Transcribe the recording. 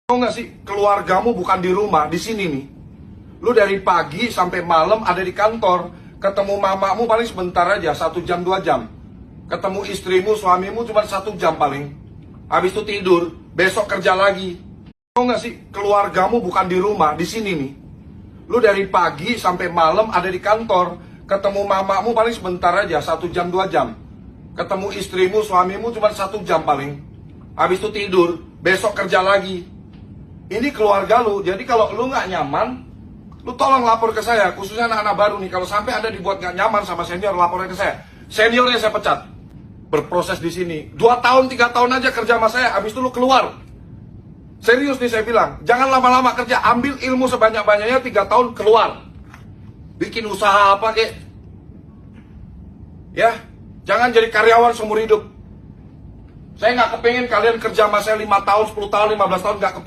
Tahu nggak sih, keluargamu bukan di rumah, di sini nih. Lu dari pagi sampai malam ada di kantor. Ketemu mamamu paling sebentar aja, 1 jam 2 jam. Ketemu istrimu, suamimu cuma 1 jam paling. Habis itu tidur, besok kerja lagi. Tahu nggak sih, keluargamu bukan di rumah, di sini nih. Lu dari pagi sampai malam ada di kantor. Ketemu mamamu paling sebentar aja, 1 jam 2 jam. Ketemu istrimu, suamimu cuma 1 jam paling. Habis itu tidur, besok kerja lagi. Ini keluarga lu, jadi kalau lu nggak nyaman, lu tolong lapor ke saya, khususnya anak-anak baru nih. Kalau sampai ada dibuat nggak nyaman sama senior, lapornya ke saya. Seniornya saya pecat. Berproses di sini 2 tahun 3 tahun aja kerja sama saya, habis itu lu keluar. Serius nih saya bilang, jangan lama-lama kerja, ambil ilmu sebanyak-banyaknya, 3 tahun keluar. Bikin usaha apa kek. Ya, jangan jadi karyawan seumur hidup. Saya nggak kepengen kalian kerja sama saya 5 tahun, 10 tahun, 15 tahun, nggak kepengen.